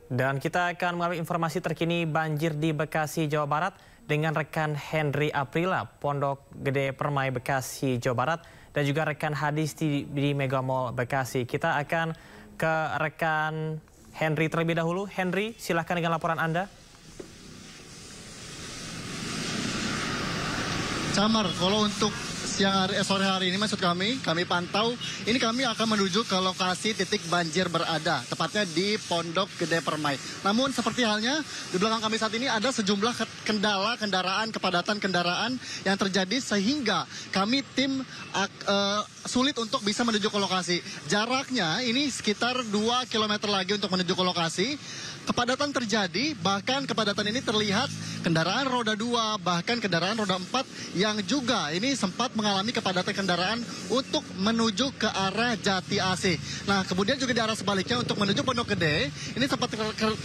Dan kita akan mengalami informasi terkini banjir di Bekasi, Jawa Barat dengan rekan Henry Aprila, Pondok Gede Permai, Bekasi, Jawa Barat, dan juga rekan Hadis di Mega Mall Bekasi. Kita akan ke rekan Henry terlebih dahulu. Henry, silahkan dengan laporan Anda. Camar, kalau untuk sore hari ini maksud kami pantau, ini kami akan menuju ke lokasi titik banjir berada, tepatnya di Pondok Gede Permai. Namun seperti halnya di belakang kami saat ini ada sejumlah kepadatan kendaraan yang terjadi sehingga kami tim sulit untuk bisa menuju ke lokasi. Jaraknya ini sekitar 2 km lagi untuk menuju ke lokasi. Kepadatan terjadi, bahkan kepadatan ini terlihat kendaraan roda 2, bahkan kendaraan roda 4 yang juga ini sempat mengalami kepadatan kendaraan untuk menuju ke arah Jati AC. Nah, kemudian juga di arah sebaliknya untuk menuju Pondok Gede, ini sempat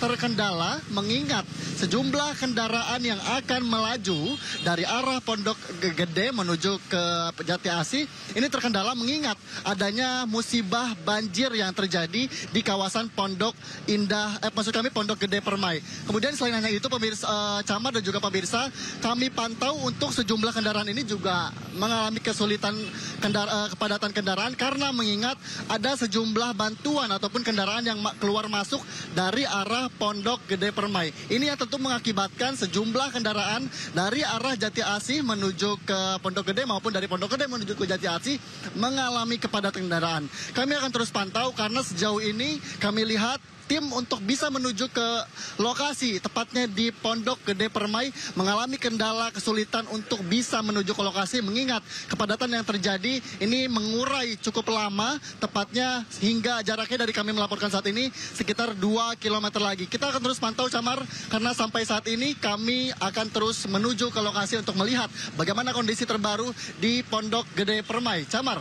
terkendala mengingat sejumlah kendaraan yang akan melaju dari arah Pondok Gede menuju ke Jati AC, ini terkendala mengingat adanya musibah banjir yang terjadi di kawasan Pondok Pondok Gede Permai. Kemudian selain hanya itu, pemirsa Camar dan juga pemirsa, kami pantau untuk sejumlah kendaraan ini juga mengalami kesulitan kepadatan kendaraan karena mengingat ada sejumlah bantuan ataupun kendaraan yang keluar masuk dari arah Pondok Gede Permai. Ini yang tentu mengakibatkan sejumlah kendaraan dari arah Jati Asih menuju ke Pondok Gede maupun dari Pondok Gede menuju ke Jati Asih mengalami kepadatan kendaraan. Kami akan terus pantau karena sejauh ini kami lihat tim untuk bisa menuju ke lokasi, tepatnya di Pondok Gede Permai, mengalami kendala kesulitan untuk bisa menuju ke lokasi, mengingat kepadatan yang terjadi ini mengurai cukup lama, tepatnya hingga jaraknya dari kami melaporkan saat ini sekitar 2 km lagi. Kita akan terus pantau, Camar, karena sampai saat ini kami akan terus menuju ke lokasi untuk melihat bagaimana kondisi terbaru di Pondok Gede Permai. Camar.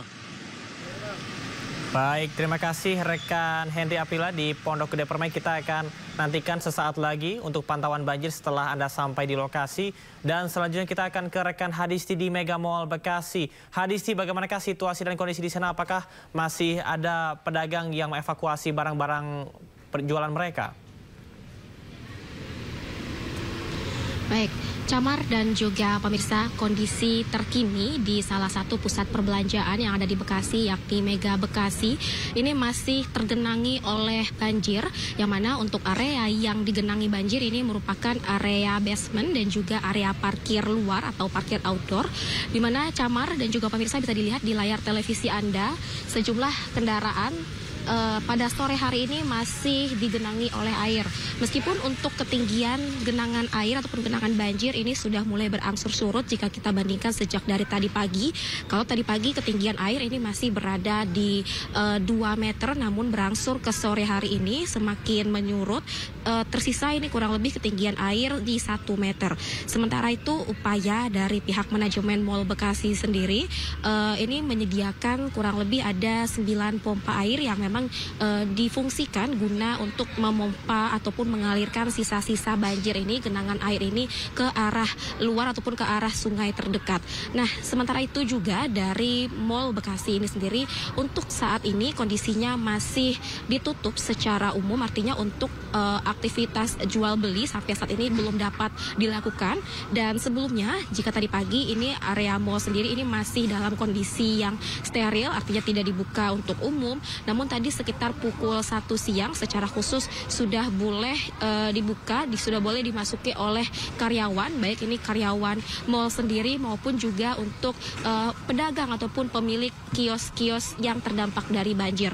Baik, terima kasih rekan Henry Aprila di Pondok Gede Permai. Kita akan nantikan sesaat lagi untuk pantauan banjir setelah Anda sampai di lokasi. Dan selanjutnya kita akan ke rekan Hadisti di Mega Mall Bekasi. Hadisti, bagaimanakah situasi dan kondisi di sana? Apakah masih ada pedagang yang mengevakuasi barang-barang penjualan mereka? Baik, Camar dan juga pemirsa, kondisi terkini di salah satu pusat perbelanjaan yang ada di Bekasi, yakni Mega Bekasi, ini masih tergenangi oleh banjir, yang mana untuk area yang digenangi banjir ini merupakan area basement dan juga area parkir luar atau parkir outdoor, di mana Camar dan juga pemirsa bisa dilihat di layar televisi Anda, sejumlah kendaraan pada sore hari ini masih digenangi oleh air. Meskipun untuk ketinggian genangan air ataupun genangan banjir ini sudah mulai berangsur surut jika kita bandingkan sejak dari tadi pagi. Kalau tadi pagi ketinggian air ini masih berada di 2 meter, namun berangsur ke sore hari ini semakin menyurut. Tersisa ini kurang lebih ketinggian air di 1 meter. Sementara itu upaya dari pihak manajemen Mall Bekasi sendiri ini menyediakan kurang lebih ada 9 pompa air yang memang difungsikan guna untuk memompa ataupun mengalirkan sisa-sisa banjir ini, genangan air ini ke arah luar ataupun ke arah sungai terdekat. Nah, sementara itu juga dari Mall Bekasi ini sendiri untuk saat ini kondisinya masih ditutup secara umum, artinya untuk aktivitas jual beli sampai saat ini belum dapat dilakukan. Dan sebelumnya jika tadi pagi ini area mall sendiri ini masih dalam kondisi yang steril, artinya tidak dibuka untuk umum. Namun tadi sekitar pukul 1 siang secara khusus sudah boleh dibuka, sudah boleh dimasuki oleh karyawan, baik ini karyawan mall sendiri maupun juga untuk pedagang ataupun pemilik kios-kios yang terdampak dari banjir.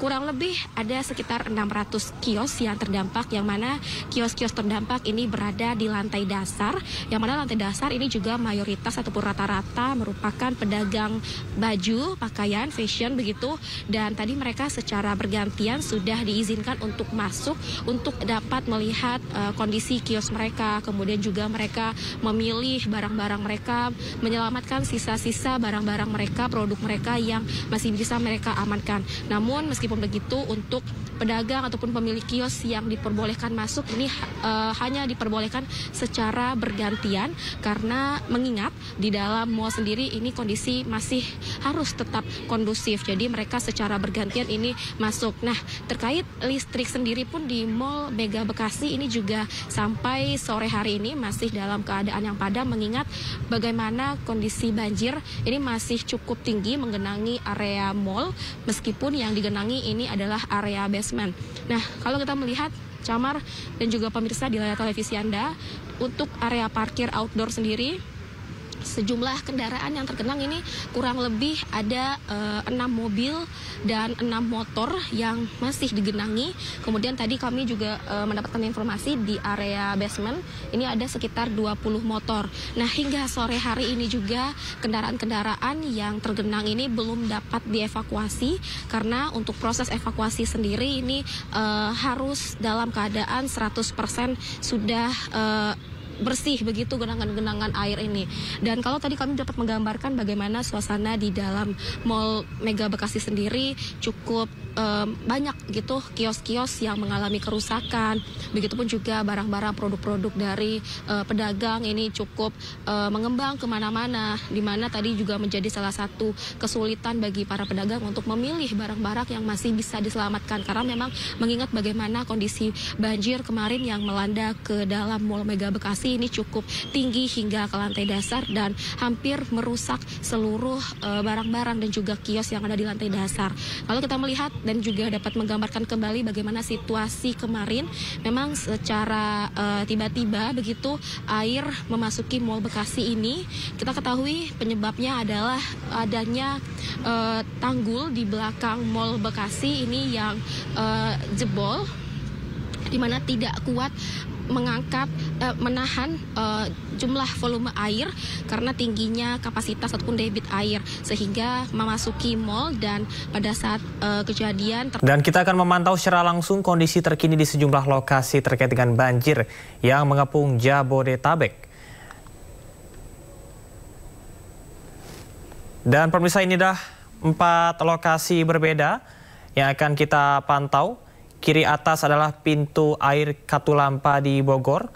Kurang lebih ada sekitar 600 kios yang terdampak, yang mana kios-kios terdampak ini berada di lantai dasar, yang mana lantai dasar ini juga mayoritas ataupun rata-rata merupakan pedagang baju, pakaian, fashion begitu, dan tadi mereka secara bergantian sudah diizinkan untuk masuk untuk dapat melihat kondisi kios mereka, kemudian juga mereka memilih barang-barang mereka, menyelamatkan sisa-sisa barang-barang mereka, produk mereka yang masih bisa mereka amankan. Namun meskipun begitu, untuk pedagang ataupun pemilik kios yang diperbolehkan masuk ini hanya diperbolehkan secara bergantian, karena mengingat di dalam mall sendiri ini kondisi masih harus tetap kondusif. Jadi mereka secara bergantian ini masuk. Nah, terkait listrik sendiri pun di Mall Mega Bekasi ini juga sampai sore hari ini masih dalam keadaan yang padam, mengingat bagaimana kondisi banjir ini masih cukup tinggi menggenangi area mall, meskipun yang digenangi ini adalah area basement. Nah, kalau kita melihat Camar dan juga pemirsa di layar televisi Anda, untuk area parkir outdoor sendiri, sejumlah kendaraan yang tergenang ini kurang lebih ada 6 mobil dan 6 motor yang masih digenangi. Kemudian tadi kami juga mendapatkan informasi di area basement ini ada sekitar 20 motor. Nah, hingga sore hari ini juga kendaraan-kendaraan yang tergenang ini belum dapat dievakuasi, karena untuk proses evakuasi sendiri ini harus dalam keadaan 100% sudah bersih begitu genangan-genangan air ini. Dan kalau tadi kami dapat menggambarkan bagaimana suasana di dalam Mall Mega Bekasi sendiri, cukup banyak gitu kios-kios yang mengalami kerusakan. Begitupun juga barang-barang produk-produk dari pedagang ini cukup mengembang kemana-mana, di mana tadi juga menjadi salah satu kesulitan bagi para pedagang untuk memilih barang-barang yang masih bisa diselamatkan, karena memang mengingat bagaimana kondisi banjir kemarin yang melanda ke dalam Mall Mega Bekasi ini cukup tinggi hingga ke lantai dasar dan hampir merusak seluruh barang-barang dan juga kios yang ada di lantai dasar. Kalau kita melihat dan juga dapat menggambarkan kembali bagaimana situasi kemarin, memang secara tiba-tiba begitu air memasuki Mall Bekasi ini. Kita ketahui penyebabnya adalah adanya tanggul di belakang Mall Bekasi ini yang jebol, di mana tidak kuat menahan jumlah volume air karena tingginya kapasitas ataupun debit air, sehingga memasuki mall. Dan pada saat kejadian dan kita akan memantau secara langsung kondisi terkini di sejumlah lokasi terkait dengan banjir yang mengepung Jabodetabek. Dan pemirsa, ini dah 4 lokasi berbeda yang akan kita pantau. Kiri atas adalah pintu air Katulampa di Bogor.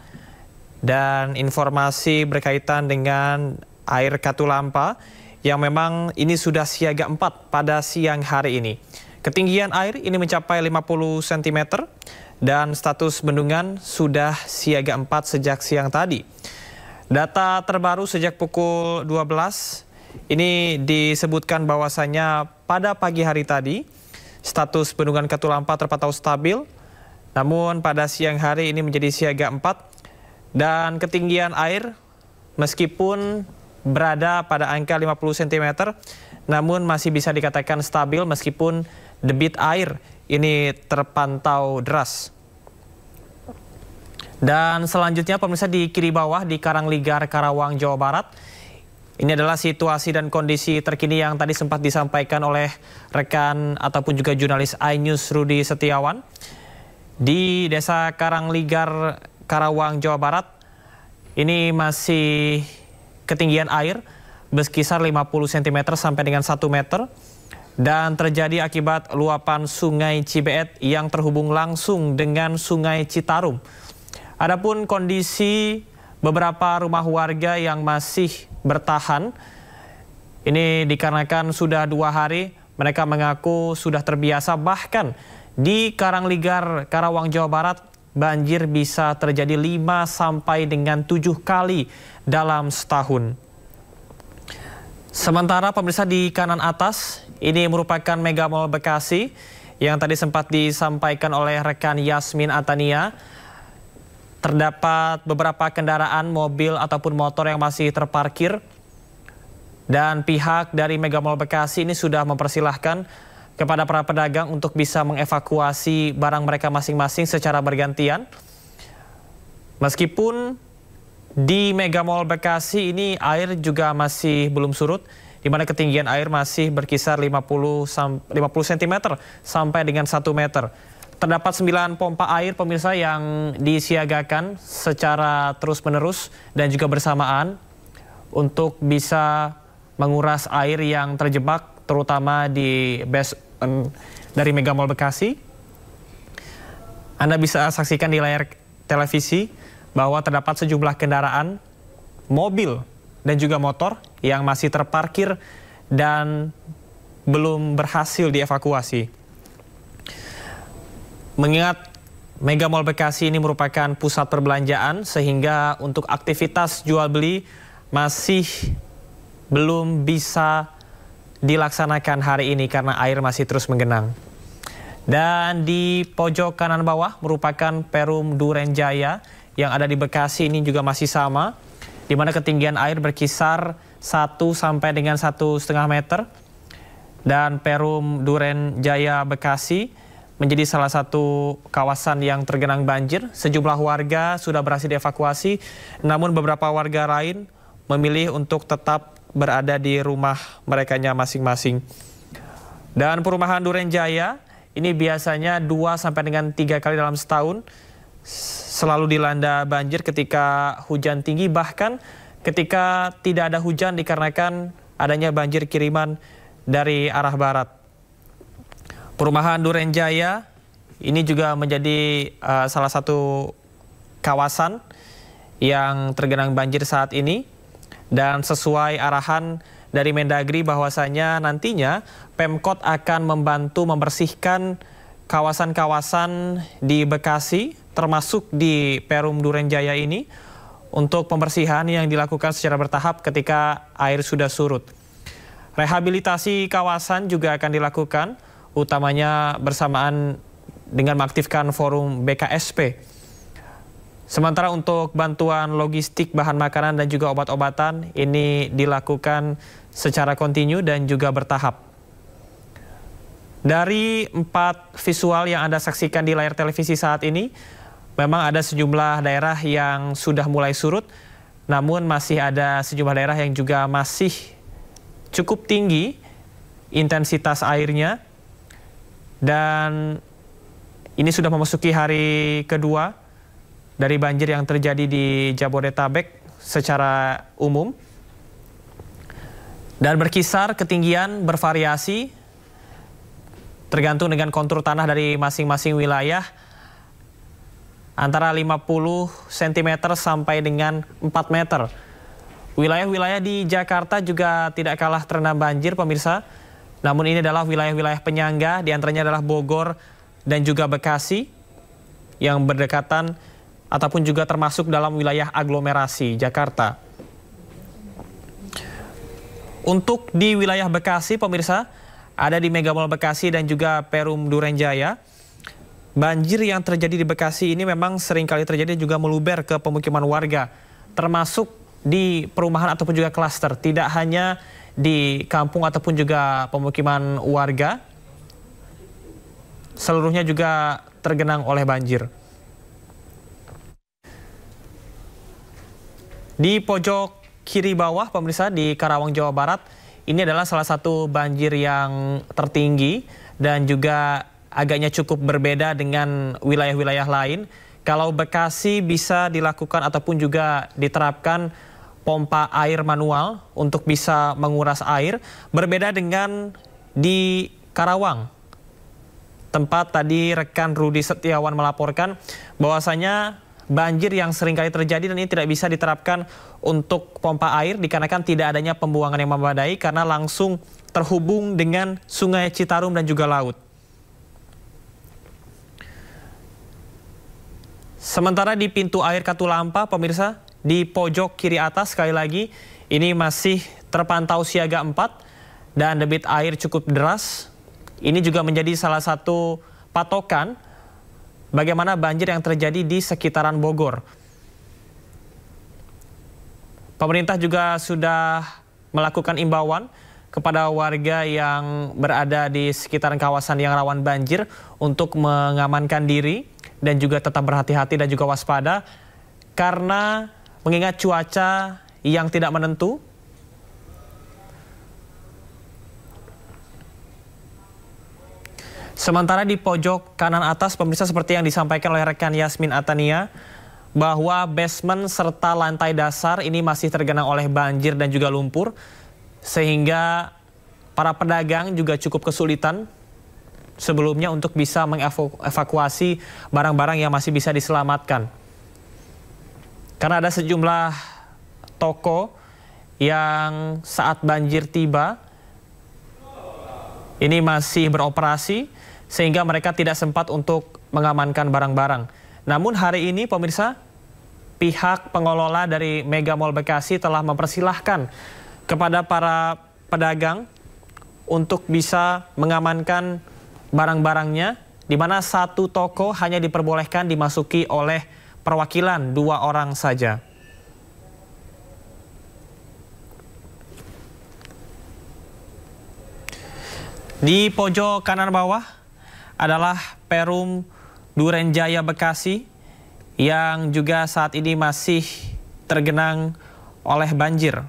Dan informasi berkaitan dengan air Katulampa yang memang ini sudah siaga 4 pada siang hari ini. Ketinggian air ini mencapai 50 cm dan status bendungan sudah siaga 4 sejak siang tadi. Data terbaru sejak pukul 12 ini disebutkan bahwasannya pada pagi hari tadi status bendungan Katulampa terpantau stabil, namun pada siang hari ini menjadi siaga 4 dan ketinggian air meskipun berada pada angka 50 cm namun masih bisa dikatakan stabil meskipun debit air ini terpantau deras. Dan selanjutnya pemirsa, di kiri bawah di Karangligar, Karawang, Jawa Barat. Ini adalah situasi dan kondisi terkini yang tadi sempat disampaikan oleh rekan ataupun juga jurnalis iNews Rudi Setiawan. Di Desa Karangligar, Karawang, Jawa Barat, ini masih ketinggian air berkisar 50 cm sampai dengan 1 meter. Dan terjadi akibat luapan Sungai Cibeet yang terhubung langsung dengan Sungai Citarum. Adapun kondisi beberapa rumah warga yang masih bertahan, ini dikarenakan sudah 2 hari mereka mengaku sudah terbiasa. Bahkan di Karangligar, Karawang, Jawa Barat, banjir bisa terjadi 5 sampai dengan 7 kali dalam setahun. Sementara pemirsa, di kanan atas ini merupakan Mega Mall Bekasi yang tadi sempat disampaikan oleh rekan Yasmin Atania. Terdapat beberapa kendaraan mobil ataupun motor yang masih terparkir. Dan pihak dari Mega Mall Bekasi ini sudah mempersilahkan kepada para pedagang untuk bisa mengevakuasi barang mereka masing-masing secara bergantian. Meskipun di Mega Mall Bekasi ini air juga masih belum surut, di mana ketinggian air masih berkisar 50 cm sampai dengan 1 meter. Terdapat 9 pompa air pemirsa yang disiagakan secara terus-menerus dan juga bersamaan untuk bisa menguras air yang terjebak terutama di basement dari Mega Mall Bekasi. Anda bisa saksikan di layar televisi bahwa terdapat sejumlah kendaraan, mobil dan juga motor yang masih terparkir dan belum berhasil dievakuasi. Mengingat Mega Mall Bekasi ini merupakan pusat perbelanjaan sehingga untuk aktivitas jual beli masih belum bisa dilaksanakan hari ini karena air masih terus menggenang. Dan di pojok kanan bawah merupakan Perum Durenjaya yang ada di Bekasi, ini juga masih sama, di mana ketinggian air berkisar 1 sampai dengan 1,5 meter. Dan Perum Durenjaya Bekasi menjadi salah satu kawasan yang tergenang banjir. Sejumlah warga sudah berhasil dievakuasi, namun beberapa warga lain memilih untuk tetap berada di rumah merekanya masing-masing. Dan perumahan Durenjaya ini biasanya 2 sampai dengan 3 kali dalam setahun selalu dilanda banjir ketika hujan tinggi, bahkan ketika tidak ada hujan dikarenakan adanya banjir kiriman dari arah barat. Perumahan Durenjaya ini juga menjadi salah satu kawasan yang tergenang banjir saat ini, dan sesuai arahan dari Mendagri bahwasanya nantinya Pemkot akan membantu membersihkan kawasan-kawasan di Bekasi termasuk di Perum Durenjaya ini untuk pembersihan yang dilakukan secara bertahap ketika air sudah surut. Rehabilitasi kawasan juga akan dilakukan, utamanya bersamaan dengan mengaktifkan forum BKSP. Sementara untuk bantuan logistik bahan makanan dan juga obat-obatan ini dilakukan secara kontinu dan juga bertahap. Dari 4 visual yang Anda saksikan di layar televisi saat ini, memang ada sejumlah daerah yang sudah mulai surut, namun masih ada sejumlah daerah yang juga masih cukup tinggi intensitas airnya. Dan ini sudah memasuki hari kedua dari banjir yang terjadi di Jabodetabek secara umum. Dan berkisar ketinggian bervariasi tergantung dengan kontur tanah dari masing-masing wilayah, antara 50 cm sampai dengan 4 meter. Wilayah-wilayah di Jakarta juga tidak kalah terendam banjir, pemirsa. Namun ini adalah wilayah-wilayah penyangga, diantaranya adalah Bogor dan juga Bekasi yang berdekatan ataupun juga termasuk dalam wilayah aglomerasi Jakarta. Untuk di wilayah Bekasi, pemirsa, ada di Mega Mall Bekasi dan juga Perum Durenjaya. Banjir yang terjadi di Bekasi ini memang sering kali terjadi juga meluber ke pemukiman warga, termasuk di perumahan ataupun juga klaster, tidak hanya di kampung ataupun juga pemukiman warga, seluruhnya juga tergenang oleh banjir. Di pojok kiri bawah, pemirsa, di Karawang, Jawa Barat, ini adalah salah satu banjir yang tertinggi dan juga agaknya cukup berbeda dengan wilayah-wilayah lain. Kalau Bekasi bisa dilakukan ataupun juga diterapkan pompa air manual untuk bisa menguras air, berbeda dengan di Karawang. Tempat tadi rekan Rudi Setiawan melaporkan bahwasanya banjir yang sering kali terjadi dan ini tidak bisa diterapkan untuk pompa air dikarenakan tidak adanya pembuangan yang memadai karena langsung terhubung dengan Sungai Citarum dan juga laut. Sementara di pintu air Katulampa, pemirsa, di pojok kiri atas sekali lagi ini masih terpantau siaga 4 dan debit air cukup deras. Ini juga menjadi salah satu patokan bagaimana banjir yang terjadi di sekitaran Bogor. Pemerintah juga sudah melakukan imbauan kepada warga yang berada di sekitaran kawasan yang rawan banjir untuk mengamankan diri dan juga tetap berhati-hati dan juga waspada karena mengingat cuaca yang tidak menentu. Sementara di pojok kanan atas, pemirsa, seperti yang disampaikan oleh rekan Yasmin Atania, bahwa basement serta lantai dasar ini masih tergenang oleh banjir dan juga lumpur, sehingga para pedagang juga cukup kesulitan sebelumnya untuk bisa mengevakuasi barang-barang yang masih bisa diselamatkan. Karena ada sejumlah toko yang saat banjir tiba ini masih beroperasi, sehingga mereka tidak sempat untuk mengamankan barang-barang. Namun hari ini pemirsa, pihak pengelola dari Mega Mall Bekasi telah mempersilahkan kepada para pedagang untuk bisa mengamankan barang-barangnya, di mana satu toko hanya diperbolehkan dimasuki oleh perwakilan 2 orang saja. Di pojok kanan bawah adalah Perum Durenjaya Bekasi yang juga saat ini masih tergenang oleh banjir.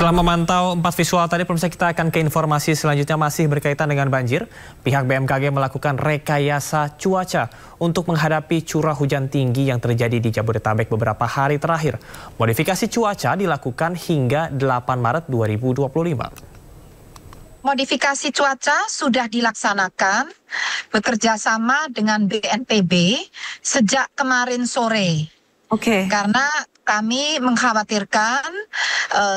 Setelah memantau 4 visual tadi, pemirsa, kita akan ke informasi selanjutnya masih berkaitan dengan banjir. Pihak BMKG melakukan rekayasa cuaca untuk menghadapi curah hujan tinggi yang terjadi di Jabodetabek beberapa hari terakhir. Modifikasi cuaca dilakukan hingga 8 Maret 2025. Modifikasi cuaca sudah dilaksanakan bekerja sama dengan BNPB sejak kemarin sore. Oke. Karena kami mengkhawatirkan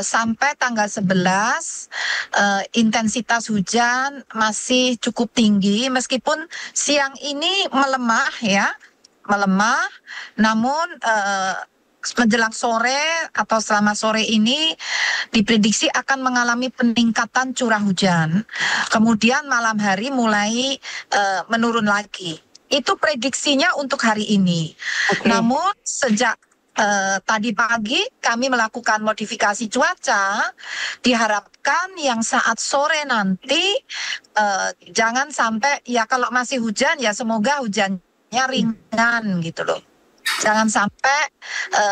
sampai tanggal 11 intensitas hujan masih cukup tinggi meskipun siang ini melemah ya, namun menjelang sore atau selama sore ini diprediksi akan mengalami peningkatan curah hujan. Kemudian malam hari mulai menurun lagi. Itu prediksinya untuk hari ini. Okay. Namun sejak tadi pagi kami melakukan modifikasi cuaca, diharapkan yang saat sore nanti jangan sampai, ya kalau masih hujan ya semoga hujannya ringan gitu loh. Jangan sampai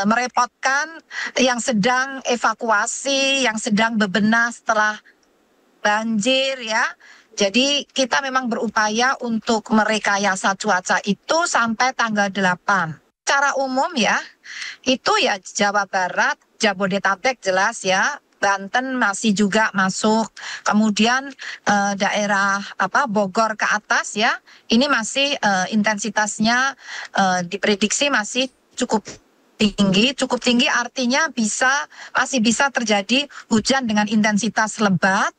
merepotkan yang sedang evakuasi, yang sedang bebenah setelah banjir ya. Jadi kita memang berupaya untuk merekayasa cuaca itu sampai tanggal 8. Secara umum ya, itu ya Jawa Barat, Jabodetabek jelas ya, Banten masih juga masuk, kemudian daerah Bogor ke atas ya, ini masih intensitasnya diprediksi masih cukup tinggi artinya masih bisa terjadi hujan dengan intensitas lebat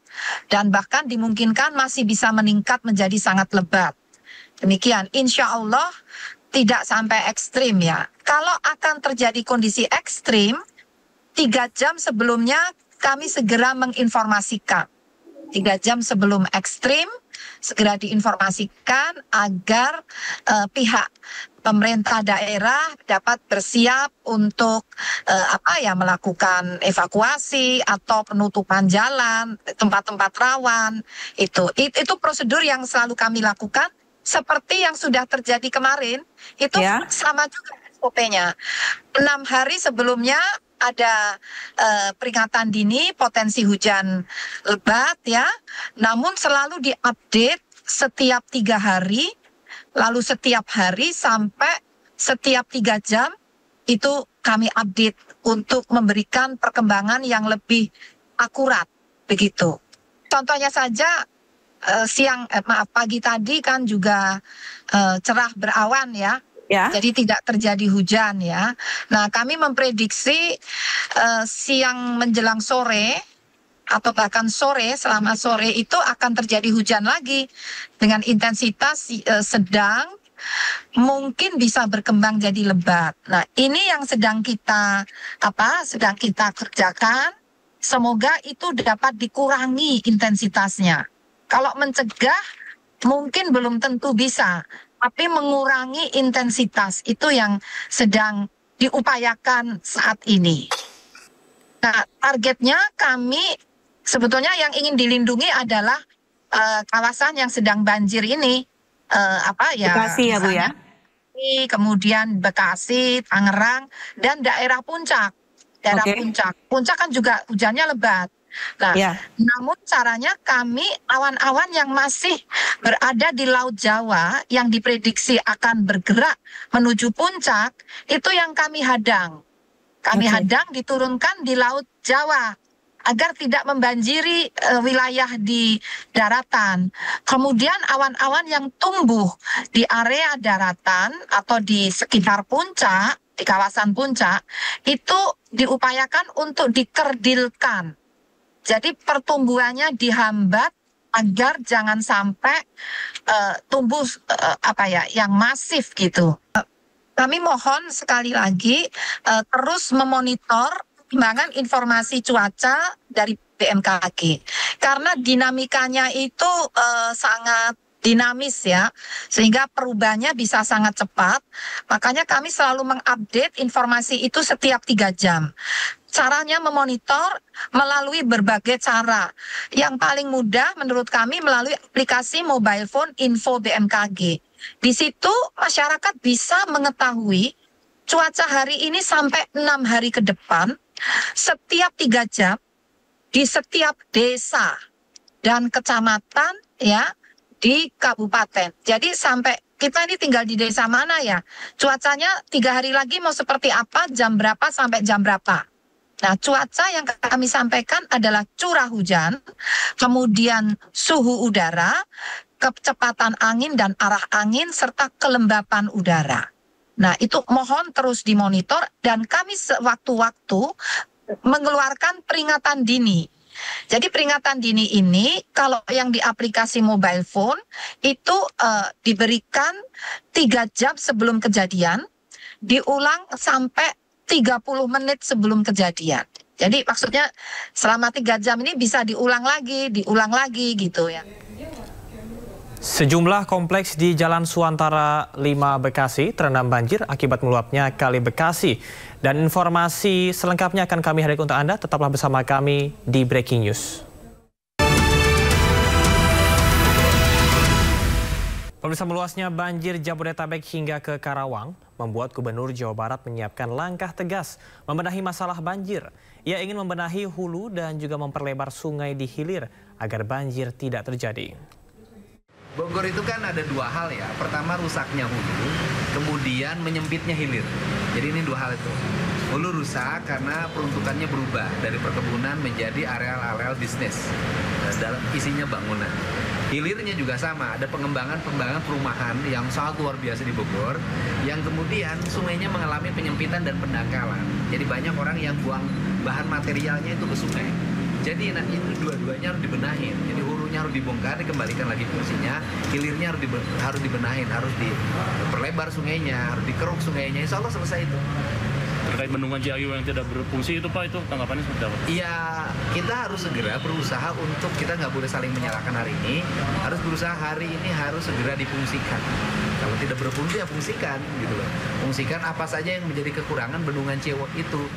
dan bahkan dimungkinkan masih bisa meningkat menjadi sangat lebat. Demikian, insya Allah tidak sampai ekstrim ya. Kalau akan terjadi kondisi ekstrim, 3 jam sebelumnya kami segera menginformasikan. 3 jam sebelum ekstrim, segera diinformasikan agar pihak pemerintah daerah dapat bersiap untuk melakukan evakuasi atau penutupan jalan, tempat-tempat rawan. Itu prosedur yang selalu kami lakukan. Seperti yang sudah terjadi kemarin, itu sama juga SOP-nya. 6 hari sebelumnya ada peringatan dini potensi hujan lebat ya, namun selalu diupdate setiap 3 hari, lalu setiap hari sampai setiap 3 jam itu kami update untuk memberikan perkembangan yang lebih akurat begitu. Contohnya saja pagi tadi kan juga cerah berawan ya. Jadi tidak terjadi hujan ya. Nah, kami memprediksi siang menjelang sore atau bahkan sore, selama sore itu akan terjadi hujan lagi dengan intensitas sedang, mungkin bisa berkembang jadi lebat. Nah, ini yang sedang kita kerjakan. Semoga itu dapat dikurangi intensitasnya. Kalau mencegah mungkin belum tentu bisa, tapi mengurangi intensitas itu yang sedang diupayakan saat ini. Nah, targetnya kami sebetulnya yang ingin dilindungi adalah kawasan yang sedang banjir ini, Bekasi ya Bu ya? Kemudian Bekasi, Tangerang, dan daerah Puncak. Puncak kan juga hujannya lebat. Nah, namun caranya kami awan-awan yang masih berada di Laut Jawa yang diprediksi akan bergerak menuju puncak, itu yang kami hadang. Kami hadang diturunkan di Laut Jawa agar tidak membanjiri wilayah di daratan. Kemudian awan-awan yang tumbuh di area daratan atau di sekitar puncak, di kawasan puncak, itu diupayakan untuk dikerdilkan. Jadi pertumbuhannya dihambat agar jangan sampai tumbuh yang masif gitu. Kami mohon sekali lagi terus memonitor perkembangan informasi cuaca dari BMKG karena dinamikanya itu sangat dinamis ya, sehingga perubahannya bisa sangat cepat. Makanya kami selalu mengupdate informasi itu setiap 3 jam. Caranya memonitor melalui berbagai cara. Yang paling mudah menurut kami melalui aplikasi mobile phone Info BMKG. Di situ masyarakat bisa mengetahui cuaca hari ini sampai 6 hari ke depan, setiap 3 jam, di setiap desa dan kecamatan ya, di kabupaten. Jadi sampai kita ini tinggal di desa mana ya, cuacanya 3 hari lagi mau seperti apa, jam berapa sampai jam berapa. Nah, cuaca yang kami sampaikan adalah curah hujan, kemudian suhu udara, kecepatan angin dan arah angin, serta kelembapan udara. Nah, itu mohon terus dimonitor dan kami sewaktu-waktu mengeluarkan peringatan dini. Jadi peringatan dini ini kalau yang di aplikasi mobile phone itu diberikan 3 jam sebelum kejadian, diulang sampai 30 menit sebelum kejadian. Jadi maksudnya selama 3 jam ini bisa diulang lagi gitu ya. Sejumlah kompleks di Jalan Suantara 5 Bekasi terendam banjir akibat meluapnya Kali Bekasi. Dan informasi selengkapnya akan kami hadirkan untuk Anda. Tetaplah bersama kami di Breaking News. Pemirsa, meluasnya banjir Jabodetabek hingga ke Karawang membuat Gubernur Jawa Barat menyiapkan langkah tegas membenahi masalah banjir. Ia ingin membenahi hulu dan juga memperlebar sungai di hilir agar banjir tidak terjadi. Bogor itu kan ada 2 hal ya. Pertama rusaknya hulu, kemudian menyempitnya hilir. Jadi ini 2 hal itu. Hulu rusak karena peruntukannya berubah dari perkebunan menjadi areal-areal bisnis. Dalam isinya bangunan. Hilirnya juga sama, ada pengembangan perumahan yang sangat luar biasa di Bogor, yang kemudian sungainya mengalami penyempitan dan pendangkalan. Jadi banyak orang yang buang bahan materialnya itu ke sungai. Jadi nah, ini dua-duanya harus dibenahin. Jadi hulunya harus dibongkar, dikembalikan lagi fungsinya. Hilirnya harus dibenahin, harus diperlebar sungainya, harus dikeruk sungainya. Insya Allah selesai itu. Terkait bendungan Ciayu yang tidak berfungsi itu Pak, itu tanggapannya seperti apa? Iya, kita harus segera berusaha untuk, kita nggak boleh saling menyalahkan hari ini, harus berusaha hari ini harus segera difungsikan. Kalau tidak berfungsi ya fungsikan gitu loh. Fungsikan apa saja yang menjadi kekurangan bendungan Ciayu itu.